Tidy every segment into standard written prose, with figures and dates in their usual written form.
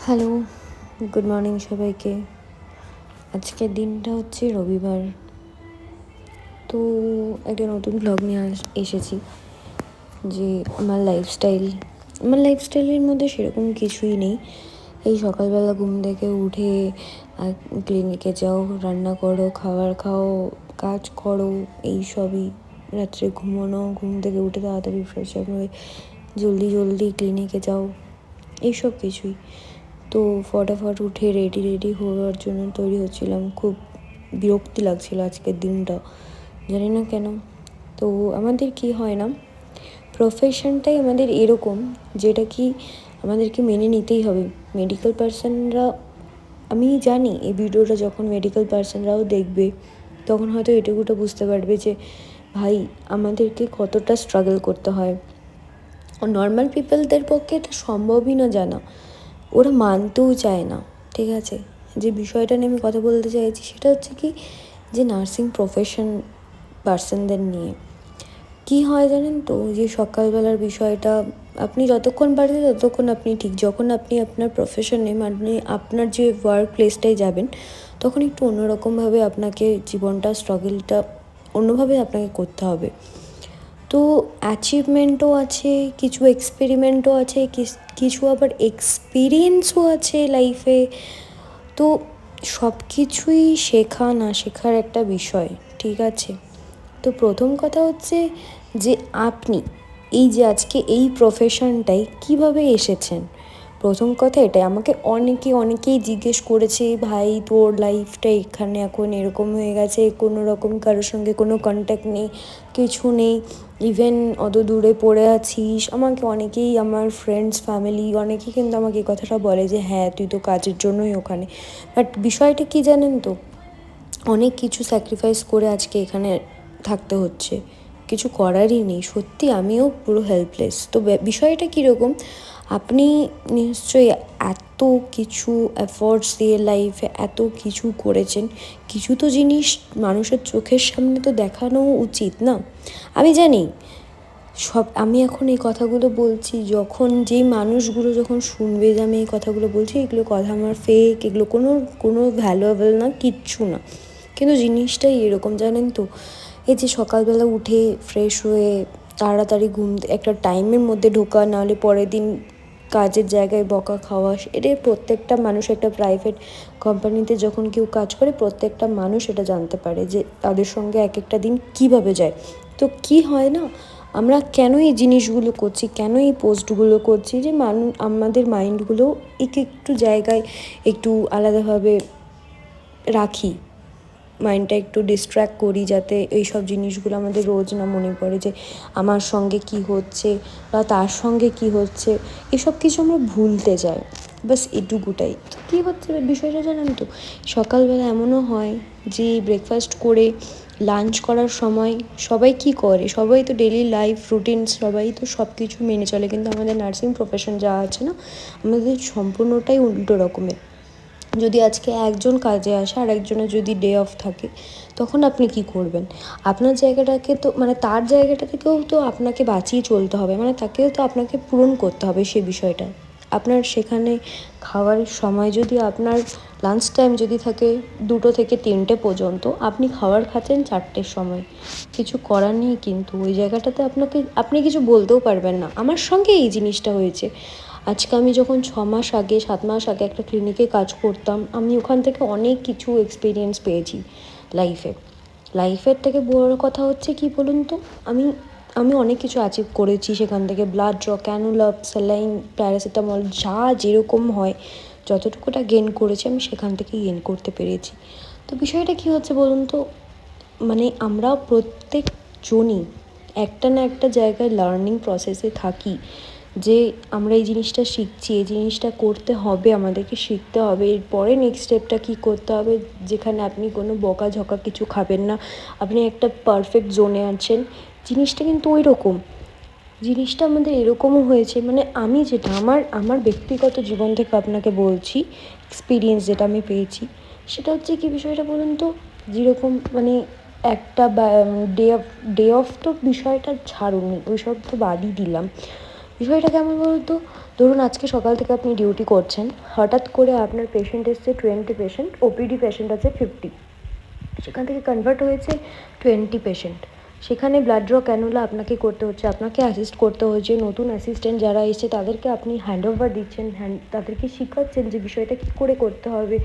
Hello, good morning সবাইকে। আজকের দিনটা হচ্ছে রবিবার। তো একটা নতুন ব্লগ নিয়ে এসেছি যে আমার লাইফস্টাইলের মধ্যে সেরকম কিছুই নেই। এই সকালবেলা ঘুম থেকে উঠে ক্লিনিকে যাও, রান্না করো, খাবার খাও, কাজ করো, এই সবই। রাত্রে ঘুমানো, ঘুম থেকে উঠে তাড়াতাড়ি ফ্রেশ আপ হয়ে জলদি জলদি ক্লিনিকে যাও, এইসব কিছুই। তো ফটাফট উঠে রেডি হওয়ার জন্য তৈরি হচ্ছিলাম। খুব বিরক্তি লাগছিল আজকের দিনটা, জানি না কেন। তো আমাদের কি হয় না, প্রফেশনটাই আমাদের এরকম, যেটা কি আমাদেরকে মেনে নিতেই হবে। মেডিকেল পার্সনরা, আমি জানি এই ভিডিওটা যখন মেডিকেল পার্সনরাও দেখবে তখন হয়তো এটুকুটা বুঝতে পারবে যে ভাই আমাদেরকে কতটা স্ট্রাগল করতে হয়। নর্মাল পিপলদের পক্ষে এটা সম্ভবই না জানা, ওরা মানতেও চায় না। ঠিক আছে, যে বিষয়টা নিয়ে আমি কথা বলতে চাইছি সেটা হচ্ছে কি, যে নার্সিং প্রফেশন পার্সনদের নিয়ে কি হয় জানেন তো, যে সকালবেলার বিষয়টা আপনি যতক্ষণ পারবেন ততক্ষণ আপনি ঠিক, যখন আপনি আপনার প্রফেশনে মানে আপনার যে ওয়ার্ক প্লেসটায় যাবেন তখন একটু অন্যরকমভাবে আপনাকে জীবনটা স্ট্রাগলটা অন্যভাবে আপনাকে করতে হবে। তো অ্যাচিভমেন্টও আছে, কিছু এক্সপেরিমেন্টও আছে, কিছু আবার এক্সপিরিয়েন্সও আছে লাইফে। তো সব কিছুই শেখা না শেখার একটা বিষয়। ঠিক আছে, তো প্রথম কথা হচ্ছে যে আপনি এই যে আজকে এই প্রফেশনটাই কিভাবে এসেছেন। প্রথম কথা এটাই, আমাকে অনেকেই জিজ্ঞেস করেছে, ভাই তোর লাইফটা এখানে এখন এরকম হয়ে গেছে, কোনো রকম কারোর সঙ্গে কোনো কন্ট্যাক্ট নেই, কিছু নেই, ইভেন অত দূরে পড়ে আছিস। আমাকে অনেকেই, আমার ফ্রেন্ডস ফ্যামিলি অনেকেই কিন্তু আমাকে এই কথাটা বলে যে হ্যাঁ তুই তো কাজের জন্যই ওখানে। বাট বিষয়টা কি জানেন তো, অনেক কিছু স্যাক্রিফাইস করে আজকে এখানে থাকতে হচ্ছে, কিছু করারই নেই। সত্যি আমিও পুরো হেল্পলেস। তো বিষয়টা কীরকম, আপনি নিশ্চয়ই এত কিছু এফোর্টস দিয়ে লাইফে এত কিছু করেছেন, কিছু তো জিনিস মানুষের চোখের সামনে তো দেখানো উচিত না। আমি জানি আমি এখন এই কথাগুলো বলছি, যখন যেই মানুষগুলো যখন শুনবে যে আমি এই কথাগুলো বলছি, এগুলো কথা আমার ফেক, এগুলো কোনো ভ্যালুয়েবল না, কিচ্ছু না। কিন্তু জিনিসটাই এরকম জানেন তো, এই যে সকালবেলা উঠে ফ্রেশ হয়ে তাড়াতাড়ি একটা টাইমের মধ্যে ঢোকা, নাহলে পরের দিন কাজের জায়গায় বকা খাওয়া, এটা প্রত্যেকটা মানুষ একটা প্রাইভেট কোম্পানিতে যখন কেউ কাজ করে প্রত্যেকটা মানুষ এটা জানতে পারে যে তাদের সঙ্গে এক একটা দিন কীভাবে যায়। তো কি হয় না, আমরা কেন এই জিনিসগুলো করছি, কেন এই পোস্টগুলো করছি, যে আমাদের মাইন্ডগুলো একটু জায়গায় একটু আলাদাভাবে রাখি, মাইন্ডটা একটু ডিস্ট্র্যাক্ট করি, যাতে এইসব জিনিসগুলো আমাদের রোজ না মনে পড়ে যে আমার সঙ্গে কি হচ্ছে বা তার সঙ্গে কি হচ্ছে, এসব কিছু আমরা ভুলতে যাই। বাস এটুকুটাই। তো কী হচ্ছে বিষয়টা জানেন তো, সকালবেলা এমনও হয় যে ব্রেকফাস্ট করে লাঞ্চ করার সময় সবাই কি করে, সবাই তো ডেলি লাইফ রুটিন, সবাই তো সব কিছু মেনে চলে, কিন্তু আমাদের নার্সিং প্রফেশন যা আছে না, আমাদের সম্পূর্ণটাই উল্টো রকমের। যদি আজকে একজন কাজে আসে আর একজনের যদি ডে অফ থাকে, তখন আপনি কি করবেন? আপনার জায়গাটাকে তো মানে তার জায়গাটা থেকেও তো আপনাকে বাঁচিয়ে চলতে হবে, মানে তাকেও তো আপনাকে পূরণ করতে হবে সে বিষয়টা। আপনার সেখানে খাওয়ার সময় যদি আপনার লাঞ্চ টাইম যদি থাকে 2টো থেকে 3টে পর্যন্ত, আপনি খাবার খাচ্ছেন 4টের সময়, কিছু করার নেই। কিন্তু ওই জায়গাটাতে আপনি কিছু বলতেও পারবেন না। আমার সঙ্গে এই জিনিসটা হয়েছে। আজকে আমি যখন 6 মাস আগে 7 মাস আগে একটা ক্লিনিকে কাজ করতাম, আমি ওখান থেকে অনেক কিছু এক্সপিরিয়েন্স পেয়েছি লাইফের থেকে বড় কথা হচ্ছে কি বলুন তো, আমি অনেক কিছু অ্যাচিভ করেছি সেখান থেকে। Blood draw, cannula, saline, paracetamol, যা যেরকম হয় যতটুকুটা গেন করেছি আমি সেখান থেকেই গেন করতে পেরেছি। তো বিষয়টা কী হচ্ছে বলুন তো, মানে আমরা প্রত্যেকজনই একটা না একটা জায়গায় লার্নিং প্রসেসে থাকি, যে আমরা এই জিনিসটা শিখছি, এই জিনিসটা করতে হবে, আমাদেরকে শিখতে হবে, এরপরে নেক্সট স্টেপটা কী করতে হবে, যেখানে আপনি কোনো বকাঝকা কিছু খাবেন না, আপনি একটা পারফেক্ট জোনে আছেন। জিনিসটা কিন্তু ওই রকম, জিনিসটা আমাদের এরকমও হয়েছে। মানে আমি যেটা আমার ব্যক্তিগত জীবন থেকে আপনাকে বলছি, এক্সপিরিয়েন্স যেটা আমি পেয়েছি, সেটা হচ্ছে কি বিষয়টা বলুন তো, যেরকম মানে একটা ডে অফ তো বিষয়টা ছাড়ুন, ওইসব তো বাদই দিলাম। বিষয়টা কেমন বলুন তো, ধরুন আজকে সকাল থেকে আপনি ডিউটি করছেন, হঠাৎ করে আপনার পেশেন্ট এসছে 20 পেশেন্ট, ওপিডি পেশেন্ট আছে 50, সেখান থেকে কনভার্ট হয়েছে 20 পেশেন্ট। সেখানে ব্লাড ড্র ক্যানুলা আপনাকে করতে হচ্ছে, আপনাকে অ্যাসিস্ট করতে হচ্ছে, নতুন অ্যাসিস্ট্যান্ট যারা এসে তাদেরকে আপনি হ্যান্ড ওভার দিচ্ছেন, তাদেরকে শেখাচ্ছেন যে বিষয়টা কী করে করতে হবে,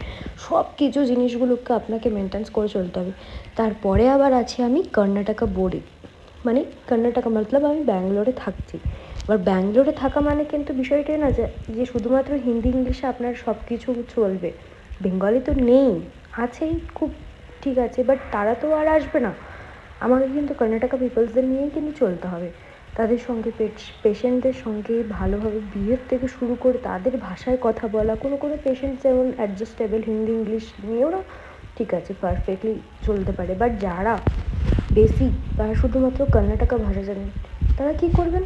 সব কিছু জিনিসগুলোকে আপনাকে মেনটেন্স করে চলতে হবে। তারপরে আবার আছি আমি কর্ণাটকা বোর্ডে, মানে কর্ণাটকা মতলব আমি ব্যাঙ্গালোরে থাকছি। এবার ব্যাঙ্গালোরে থাকা মানে কিন্তু বিষয়টাই না যে শুধুমাত্র হিন্দি ইংলিশে আপনার সব কিছু চলবে, বেঙ্গলি তো নেই, আছেই খুব ঠিক আছে, বাট তারা তো আর আসবে না, আমাকে কিন্তু কর্ণাটকা পিপলসদের নিয়েই কিন্তু চলতে হবে। তাদের সঙ্গে পেশেন্টদের সঙ্গে ভালোভাবে বিহেভ থেকে শুরু করে তাদের ভাষায় কথা বলা, কোনো কোনো পেশেন্ট যেমন অ্যাডজাস্টেবল হিন্দি ইংলিশ নিয়ে ওরা ঠিক আছে পারফেক্টলি চলতে পারে, বাট যারা বেসিক তারা শুধুমাত্র কর্ণাটকা ভাষা জানেন, তারা কী করবেন?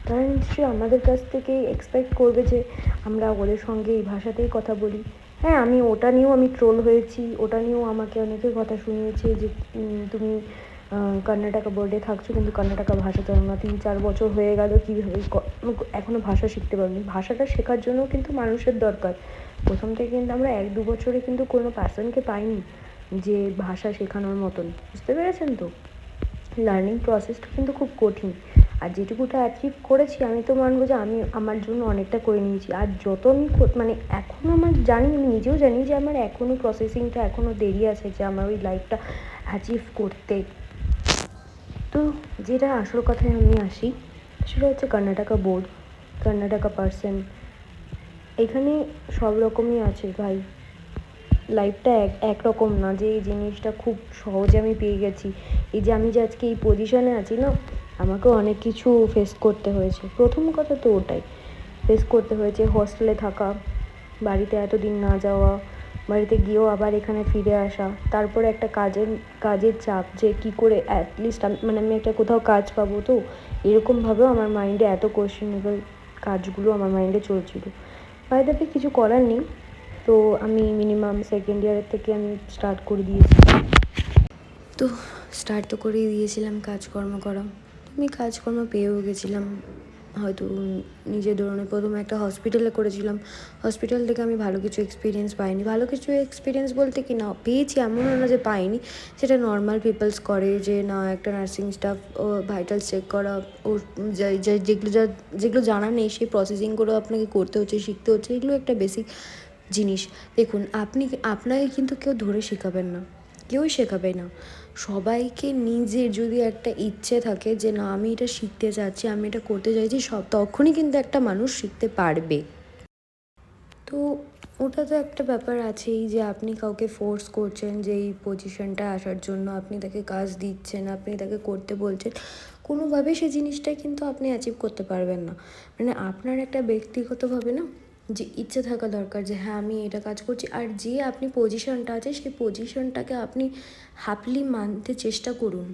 তারা নিশ্চয়ই আমাদের কাছ থেকে এক্সপেক্ট করবে যে আমরা ওদের সঙ্গে এই ভাষাতেই কথা বলি। হ্যাঁ, আমি ওটা নিয়েও আমি ট্রোল হয়েছি, ওটা নিয়েও আমাকে অনেকে কথা শুনিয়েছে যে তুমি কর্ণাটকা বোর্ডে থাকছো কিন্তু কর্ণাটকা ভাষা জানো না, 3-4 বছর হয়ে গেল কীভাবে এখনও ভাষা শিখতে পারোনি। ভাষাটা শেখার জন্য কিন্তু মানুষের দরকার, প্রথম থেকে কিন্তু আমরা 1-2 বছরে কিন্তু কোনো পার্সনকে পাইনি যে ভাষা শেখানোর মতন, বুঝতে পেরেছেন তো? লার্নিং প্রসেসটা কিন্তু খুব কঠিন, আর যেটুকুটা অ্যাচিভ করেছি আমি তো মানবো যে আমি আমার জন্য অনেকটা করে নিয়েছি। আর যত আমি মানে এখনও আমার জানি, আমি নিজেও জানি যে আমার এখনও প্রসেসিংটা এখনও দেরি আছে যে আমার ওই লাইফটা অ্যাচিভ করতে। তো যেটা আসল কথায় আমি আসি, সেটা হচ্ছে কর্ণাটকা বোর্ড, কর্ণাটকা পার্সন, এখানে সব রকমই আছে ভাই। লাইফটা একরকম না যে এই জিনিসটা খুব সহজে আমি পেয়ে গেছি। এই যে আমি যে আজকে এই পজিশনে আছি না, আমাকেও অনেক কিছু ফেস করতে হয়েছে। প্রথম কথা তো ওটাই ফেস করতে হয়েছে, হস্টেলে থাকা, বাড়িতে এতদিন না যাওয়া, বাড়িতে গিয়েও আবার এখানে ফিরে আসা, তারপরে একটা কাজের চাপ যে কী করে অ্যাটলিস্ট আমি একটা কোথাও কাজ পাবো, তো এরকমভাবেও আমার মাইন্ডে এত কোয়েশ্চেনেবল কাজগুলো আমার মাইন্ডে চলছিল। বাই দ্য ওয়ে কিছু করার নেই, তো আমি মিনিমাম সেকেন্ড ইয়ারের থেকে আমি স্টার্ট করে দিয়েছি। তো স্টার্ট তো করেই দিয়েছিলাম কাজকর্ম করা, আমি কাজকর্ম পেয়েও গেছিলাম, হয়তো নিজের ধরনের প্রথমে একটা হসপিটালে করেছিলাম, হসপিটাল থেকে আমি ভালো কিছু এক্সপিরিয়েন্স পাইনি। ভালো কিছু এক্সপিরিয়েন্স বলতে কি না পেয়েছি এমনও না যে পাইনি, সেটা নর্মাল পিপলস করে, যে না একটা নার্সিং স্টাফ ও ভাইটালস চেক করা, ও যেগুলো জানা নেই সেই প্রসেসিংগুলো আপনাকে করতে হচ্ছে, শিখতে হচ্ছে, এগুলো একটা বেসিক জিনিস। দেখুন আপনাকে কিন্তু কেউ ধরে শেখাবেন না, কেউই শেখাবে না। সবাইকে নিজের যদি একটা ইচ্ছে থাকে যে না আমি এটা শিখতে চাচ্ছি, আমি এটা করতে চাইছি, তখনই কিন্তু একটা মানুষ শিখতে পারবে। তো ওটা তো একটা ব্যাপার আছেই যে আপনি কাউকে ফোর্স করছেন যে এই পজিশনটা আসার জন্য, আপনি তাকে কাজ দিচ্ছেন, আপনি তাকে করতে বলছেন, কোনোভাবেই সেই জিনিসটা কিন্তু আপনি অ্যাচিভ করতে পারবেন না। মানে আপনার একটা ব্যক্তিগতভাবে না যে ইচ্ছে থাকা দরকার যে হ্যাঁ আমি এটা কাজ করছি, আর যে আপনি পজিশনটা আছে সেই পজিশনটাকে আপনি হ্যাপিলি মানতে চেষ্টা করুন,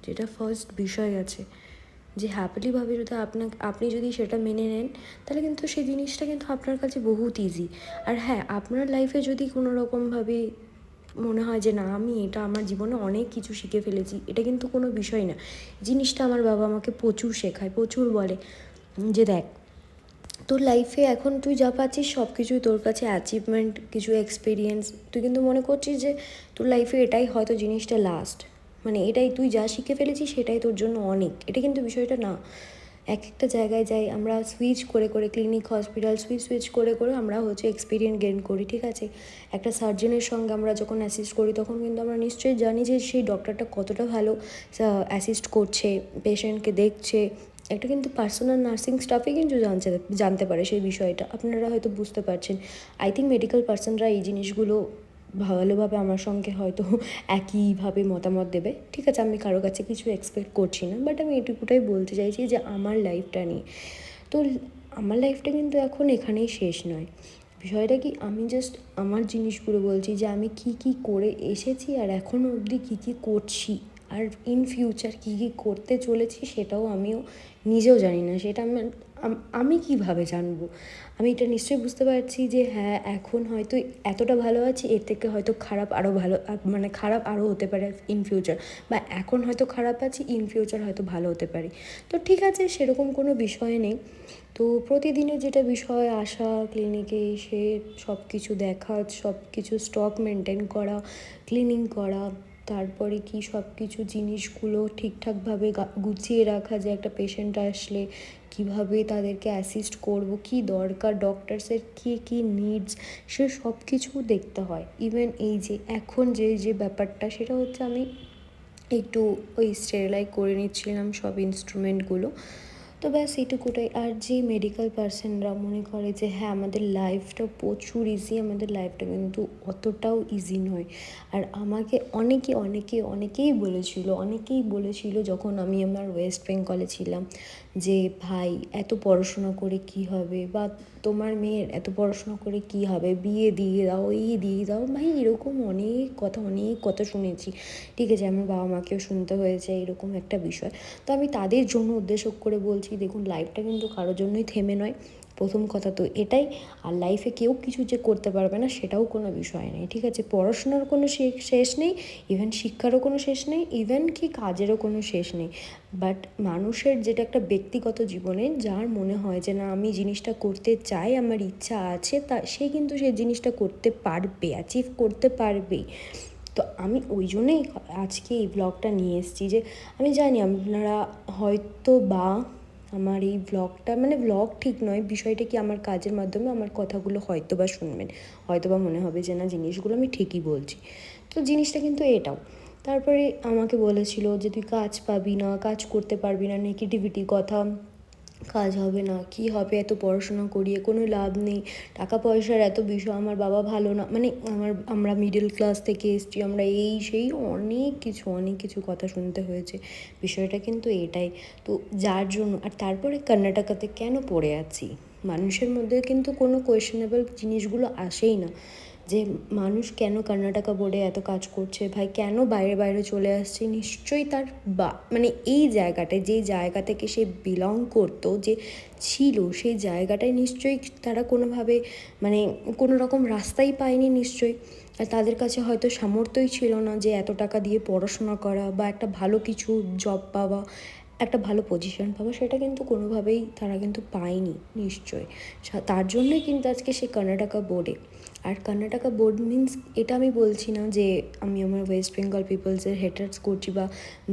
যেটা ফার্স্ট বিষয় আছে, যে হ্যাপিলিভাবে যদি আপনি যদি সেটা মেনে নেন, তাহলে কিন্তু সেই জিনিসটা কিন্তু আপনার কাছে বহুত ইজি। আর হ্যাঁ, আপনার লাইফে যদি কোনো রকমভাবে মনে হয় যে না আমি এটা আমার জীবনে অনেক কিছু শিখে ফেলেছি, এটা কিন্তু কোনো বিষয় না। জিনিসটা আমার বাবা আমাকে প্রচুর শেখায়, প্রচুর বলে যে দেখ তোর লাইফে এখন তুই যা পাচ্ছিস সব কিছুই তোর কাছে অ্যাচিভমেন্ট, কিছু এক্সপিরিয়েন্স, তুই কিন্তু মনে করছিস যে তোর লাইফে এটাই হয়তো জিনিসটা লাস্ট, মানে এটাই তুই যা শিখে ফেলেছিস সেটাই তোর জন্য অনেক, এটা কিন্তু বিষয়টা না। এক একটা জায়গায় যাই আমরা সুইচ করে করে, ক্লিনিক হসপিটাল সুইচ করে করে আমরা হচ্ছে এক্সপিরিয়েন্স গেইন করি, ঠিক আছে। একটা সার্জনের সঙ্গে আমরা যখন অ্যাসিস্ট করি তখন কিন্তু আমরা নিশ্চয়ই জানি যে সেই ডক্টরটা কতটা ভালো অ্যাসিস্ট করছে, পেশেন্টকে দেখছে, একটা কিন্তু পার্সোনাল নার্সিং স্টাফই কিন্তু জানতে পারে সেই বিষয়টা, আপনারা হয়তো বুঝতে পারছেন। আই থিঙ্ক মেডিকেল পার্সনরা এই জিনিসগুলো ভালোভাবে আমার সঙ্গে হয়তো একইভাবে মতামত দেবে, ঠিক আছে। আমি কারো কাছে কিছু এক্সপেক্ট করছি না, বাট আমি এটুকুটাই বলতে চাইছি যে আমার লাইফটা নিয়ে, তো আমার লাইফটা কিন্তু এখন এখানেই শেষ নয়। বিষয়টা কি, আমি জাস্ট আমার জিনিসগুলো বলছি যে আমি কী করে এসেছি আর এখনও অবধি কী করছি, আর ইন ফিউচার কী করতে চলেছি সেটাও আমিও নিজেও জানি না, সেটা আমি কিভাবে জানবো? আমি এটা নিশ্চয়ই বুঝতে পারছি যে হ্যাঁ, এখন হয়তো এতটা ভালো আছি, এর থেকে হয়তো খারাপ আরও ভালো মানে খারাপ আরও হতে পারে ইন ফিউচার, বা এখন হয়তো খারাপ আছি, ইন ফিউচার হয়তো ভালো হতে পারি। তো ঠিক আছে, সেরকম কোনো বিষয় নেই। তো প্রতিদিনের যেটা বিষয়, আসা, ক্লিনিকে এসে সব কিছু দেখা, সব কিছু স্টক মেনটেন করা, ক্লিনিং করা, তারপরে কি সব কিছু জিনিসগুলো ঠিকঠাকভাবে গুছিয়ে রাখা, যে একটা পেশেন্ট আসলে কীভাবে তাদেরকে অ্যাসিস্ট করব, কি দরকার ডক্টরসের, কী কী নিডস, সে সব কিছু দেখতে হয়। ইভেন এই যে এখন যে ব্যাপারটা, সেটা হচ্ছে আমি একটু ওই স্টেরিলাইজ করে নিচ্ছিলাম সব ইনস্ট্রুমেন্টগুলো। তো ব্যাস এইটুকুটাই। আর যে মেডিকেল পার্সনরা মনে করে যে হ্যাঁ, আমাদের লাইফটা প্রচুর ইজি, আমাদের লাইফটা কিন্তু অতটাও ইজি নয়। আর আমাকে অনেকেই বলেছিল যখন আমি আমার ওয়েস্ট বেঙ্গলে ছিলাম, যে ভাই এত পড়াশোনা করে কি হবে, বা তোমার মেয়ের এত পড়াশোনা করে কি হবে, বিয়ে দিয়ে দাও, এই দিয়ে দাও। ভাই এরকম অনেক কথা শুনেছি। ঠিক আছে, আমার বাবা মাকেও শুনতে হয়েছে এরকম একটা বিষয়। তো আমি তাদের জন্য উদ্দেশ্য করে বলছি, দেখুন লাইফটা কিন্তু কারোর জন্যই থেমে নয়, প্রথম কথা তো এটাই। আর লাইফে কেউ কিছু যে করতে পারবে না সেটাও কোনো বিষয় নেই, ঠিক আছে? পড়াশোনার কোনো শেষ নেই, ইভেন শিক্ষারও কোনো শেষ নেই, ইভেন কি কাজেরও কোনো শেষ নেই। বাট মানুষের যেটা একটা ব্যক্তিগত জীবনে যার মনে হয় যে না, আমি জিনিসটা করতে চাই, আমার ইচ্ছা আছে, তা সে কিন্তু সেই জিনিসটা করতে পারবে, অ্যাচিভ করতে পারবেই। তো আমি ওই জন্যই আজকে এই ব্লগটা নিয়ে এসেছি, যে আমি জানি আপনারা হয়তো বা আমার এই ব্লগটা, মানে ব্লগ ঠিক নয়, বিষয়টা কি, আমার কাজের মাধ্যমে আমার কথাগুলো হয়তো বা শুনবেন, হয়তো বা মনে হবে যে না, জিনিসগুলো আমি ঠিকই বলছি। তো জিনিসটা কিন্তু এটাও। তারপরে আমাকে বলেছিল যে তুই কাজ পাবি না, কাজ করতে পারবি না, নেগেটিভিটি কথা, কাজ হবে না, কি হবে, এত পড়াশোনা করিয়ে কোনো লাভ নেই, টাকা পয়সার এত বিষয়, আমার বাবা ভালো না, মানে আমরা মিডল ক্লাস থেকে এসছি, আমরা এই সেই অনেক কিছু কথা শুনতে হয়েছে। বিষয়টা কিন্তু এটাই। তো যার জন্য, আর তারপরে কর্ণাটকাতে কেন পড়ে আছি, মানুষের মধ্যে কিন্তু কোনো কোয়েশ্চেনেবল জিনিসগুলো আসেই না, যে মানুষ কেন কর্ণাটকা বোর্ডে এত কাজ করছে, ভাই কেন বাইরে চলে আসছে, নিশ্চয়ই তার মানে এই জায়গাটায়, যেই জায়গা থেকে সে বিলং করতো, যে ছিল সেই জায়গাটায় নিশ্চয়ই তারা কোনোভাবে, মানে কোনো রকম রাস্তাই পায়নি নিশ্চয়ই। আর তাদের কাছে হয়তো সামর্থ্যই ছিল না যে এত টাকা দিয়ে পড়াশোনা করা, বা একটা ভালো কিছু জব পাওয়া, একটা ভালো পজিশন পাওয়া, সেটা কিন্তু কোনোভাবেই তারা কিন্তু পায়নি নিশ্চয়ই। তার জন্যই কিন্তু আজকে সে কর্ণাটকা বোর্ডে। আর কর্ণাটকা বোর্ড মিন্স, এটা আমি বলছি না যে আমি আমার ওয়েস্ট বেঙ্গল পিপলসের হেটার্স করছি,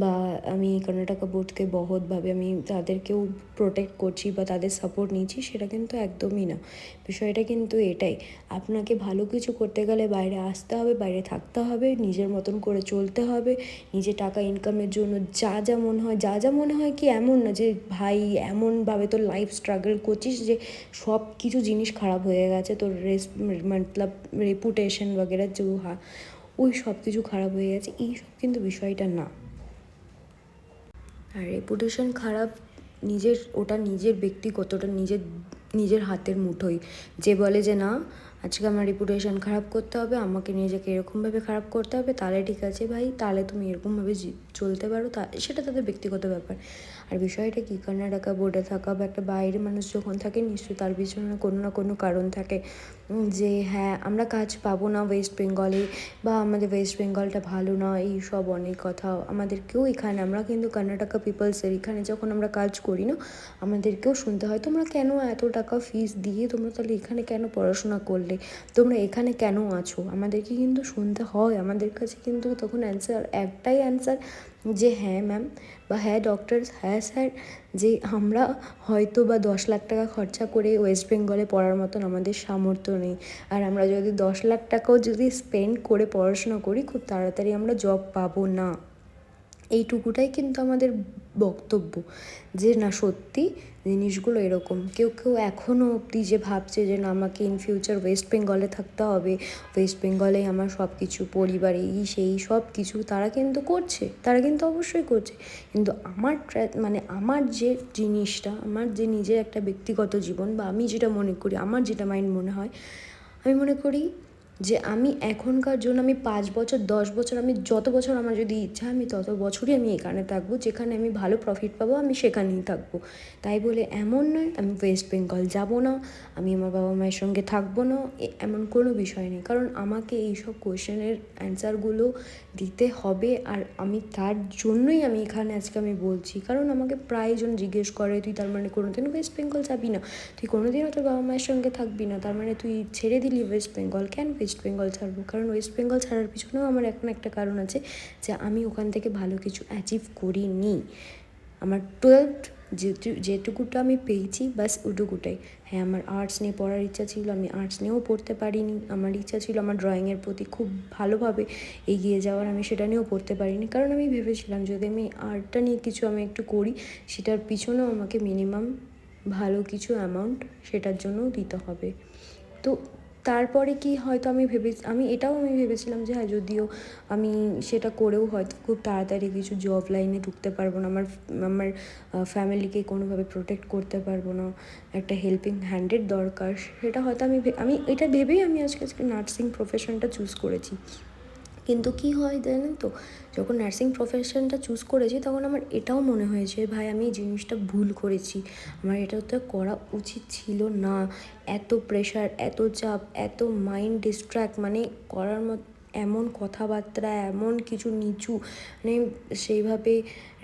বা আমি কর্ণাটকা বোর্ডকে বহৎভাবে আমি তাদেরকেও প্রোটেক্ট করছি বা তাদের সাপোর্ট নিচ্ছি, সেটা কিন্তু একদমই না। বিষয়টা কিন্তু এটাই, আপনাকে ভালো কিছু করতে গেলে বাইরে আসতে হবে, বাইরে থাকতে হবে, নিজের মতন করে চলতে হবে, নিজে টাকা ইনকামের জন্য যা মনে হয় কি, এমন না যে ভাই এমনভাবে তোর লাইফ স্ট্রাগল করছিস যে সব কিছু জিনিস খারাপ হয়ে গেছে, তোর মতলব রেপুটেশন বগেরা ওই সব কিছু খারাপ হয়ে গেছে, এইসব কিন্তু বিষয়টা না। আর রেপুটেশন খারাপ, ওটা নিজের ব্যক্তিগত, ওটা নিজের হাতের মুঠোই। যে বলে যে না, আজকে আমার রেপুটেশন খারাপ করতে হবে, আমাকে নিজেকে এরকমভাবে খারাপ করতে হবে, তাহলে ঠিক আছে ভাই, তাহলে তুমি এরকমভাবে চলতে পারো, সেটা তাদের ব্যক্তিগত ব্যাপার। আর বিষয়টা কি, কর্ণাটকা বোর্ডে থাকা বা একটা বাইরের মানুষ যখন থাকে, নিশ্চয়ই তার পিছনে কোনো না কোনো কারণ থাকে, যে হ্যাঁ আমরা কাজ পাবো না ওয়েস্ট বেঙ্গলে, বা আমাদের ওয়েস্ট বেঙ্গলটা ভালো না, এই সব অনেক কথা আমাদেরকেও এখানে, আমরা কিন্তু কর্ণাটকা পিপলসের এখানে যখন আমরা কাজ করি না, আমাদেরকেও শুনতে হয়, তোমরা কেন এত টাকা ফিস দিয়ে তোমরা তাহলে এখানে কেন পড়াশোনা করলে, তোমরা এখানে কেন আছো, আমাদেরকে কিন্তু শুনতে হয়। আমাদের কাছে কিন্তু তখন একটাই অ্যান্সার, যে হ্যাঁ ম্যাম, বা হ্যাঁ ডক্টর, হ্যাঁ স্যার, যে আমরা হয়তো বা 10 লাখ টাকা খরচা করে ওয়েস্ট বেঙ্গলে পড়ার মতন আমাদের সামর্থ্য নেই, আর আমরা যদি 10 লাখ টাকাও যদি স্পেন্ড করে পড়াশোনা করি, খুব তাড়াতাড়ি আমরা জব পাবো না। এইটুকুটাই কিন্তু আমাদের বক্তব্য, যে না সত্যি জিনিসগুলো এরকম। কেউ এখনও অবধি যে ভাবছে যে না, আমাকে ইন ফিউচার ওয়েস্ট বেঙ্গলে থাকতে হবে, ওয়েস্ট বেঙ্গলেই আমার সব কিছু, পরিবার এই সেই সব কিছু, তারা কিন্তু করছে, তারা কিন্তু অবশ্যই করছে। কিন্তু আমার যে জিনিসটা, আমার যে নিজের একটা ব্যক্তিগত জীবন, বা আমি যেটা মনে করি, আমার যেটা মাইন্ড মনে হয়, আমি মনে করি যে আমি এখনকার জন্য আমি 5 বছর 10 বছর আমি যত বছর আমার যদি ইচ্ছা আমি তত বছরই আমি এখানে থাকবো, যেখানে আমি ভালো প্রফিট পাবো আমি সেখানেই থাকবো। তাই বলে এমন নয় আমি ওয়েস্ট বেঙ্গল যাবো না, আমি আমার বাবা মায়ের সঙ্গে থাকবো না, এমন কোনো বিষয় নেই। কারণ আমাকে এইসব কোয়েশ্চেনের অ্যান্সারগুলো দিতে হবে, আর আমি তার জন্যই আমি এখানে আজকে আমি বলছি। কারণ আমাকে প্রায়জন জিজ্ঞেস করে তুই তার মানে কোনোদিনও ওয়েস্ট বেঙ্গল যাবি না, তুই কোনোদিনও তোর বাবা মায়ের সঙ্গে থাকবি না, তার মানে তুই ছেড়ে দিলি ওয়েস্ট বেঙ্গল। কেন ওয়েস্ট বেঙ্গল ছাড়বো? কারণ ওয়েস্ট বেঙ্গল ছাড়ার পিছনেও আমার এখন একটা কারণ আছে, যে আমি ওখান থেকে ভালো কিছু অ্যাচিভ করিনি। আমার 12th যেটুকুটা আমি পেয়েছি বাস ওটুকুটাই। হ্যাঁ, আমার আর্টস নিয়ে পড়ার ইচ্ছা ছিল, আমি আর্টস নিয়েও পড়তে পারিনি। আমার ইচ্ছা ছিল আমার ড্রয়িংয়ের প্রতি খুব ভালোভাবে এগিয়ে যাওয়ার, আমি সেটা নিয়েও পড়তে পারিনি। কারণ আমি ভেবেছিলাম যদি আমি আর্টটা নিয়ে কিছু আমি একটু করি, সেটার পিছনেও আমাকে মিনিমাম ভালো কিছু অ্যামাউন্ট সেটার জন্যও দিতে হবে। তো তারপরে কি হয়তো আমি এটাও ভেবেছিলাম যে হ্যাঁ, যদিও আমি সেটা করেও হয়তো খুব তাড়াতাড়ি কিছু জব লাইনে ঢুকতে পারবো না, আমার ফ্যামিলিকে কোনোভাবে প্রোটেক্ট করতে পারবো না, একটা হেল্পিং হ্যান্ডের দরকার, সেটা হয়তো আমি এটা ভেবেই আমি আজকে নার্সিং প্রফেশনটা চুজ করেছি। কিন্তু কি হয় জানেন তো, যখন নার্সিং প্রফেশনটা চুজ করেছি তখন আমার এটাও মনে হয়েছে ভাই আমি এই জিনিসটা ভুল করেছি, আমার এটা তো করা উচিত ছিল না। এত প্রেশার, এত চাপ, এত মাইন্ড ডিস্ট্র্যাক্ট, মানে করার মতো এমন কথাবার্তা, এমন কিছু নিচু, মানে সেইভাবে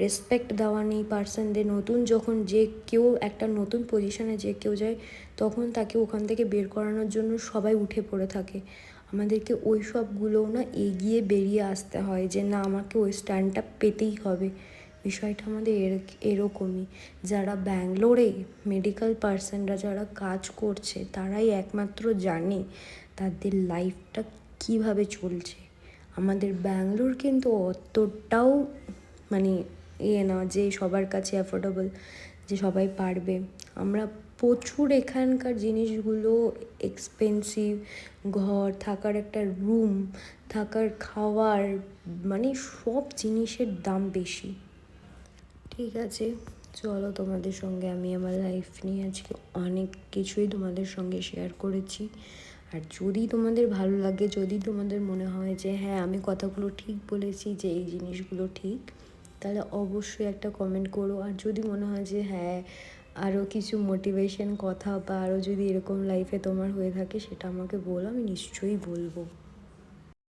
রেসপেক্ট দেওয়া নেই পার্সনদের। নতুন যখন যে কেউ একটা নতুন পজিশনে যে কেউ যায় তখন তাকে ওখান থেকে বের করানোর জন্য সবাই উঠে পড়ে থাকে। আমাদেরকে ওই সবগুলোও না এগিয়ে বেরিয়ে আসতে হয়, যে না আমাকে ওই স্ট্যান্ডটা পেতেই হবে। বিষয়টা আমাদের এরকমই। যারা ব্যাঙ্গালোরে মেডিকেল পার্সনরা যারা কাজ করছে তারাই একমাত্র জানে তাদের লাইফটা কিভাবে চলছে। আমাদের ব্যাঙ্গালোর কিন্তু অতটাও মানে না যে সবার কাছে অ্যাফোর্ডেবল, যে সবাই পারবে। আমরা প্রচুর এখানকার জিনিসগুলো এক্সপেন্সিভ, ঘর, থাকার একটা রুম, থাকার খাওয়ার, মানে সব জিনিসের দাম বেশি। ঠিক আছে, চলো, তোমাদের সঙ্গে আমি আমার লাইফ নিয়ে আজকে অনেক কিছুই তোমাদের সঙ্গে শেয়ার করেছি। আর যদি তোমাদের ভালো লাগে, যদি তোমাদের মনে হয় যে হ্যাঁ আমি কথাগুলো ঠিক বলেছি, যে এই জিনিসগুলো ঠিক, তাহলে অবশ্যই একটা কমেন্ট করো। আর যদি মনে হয় যে হ্যাঁ আরও কিছু মোটিভেশন কথা বা আরও যদি এরকম লাইফে তোমার হয়ে থাকে সেটা আমাকে বলো, আমি নিশ্চয়ই বলবো।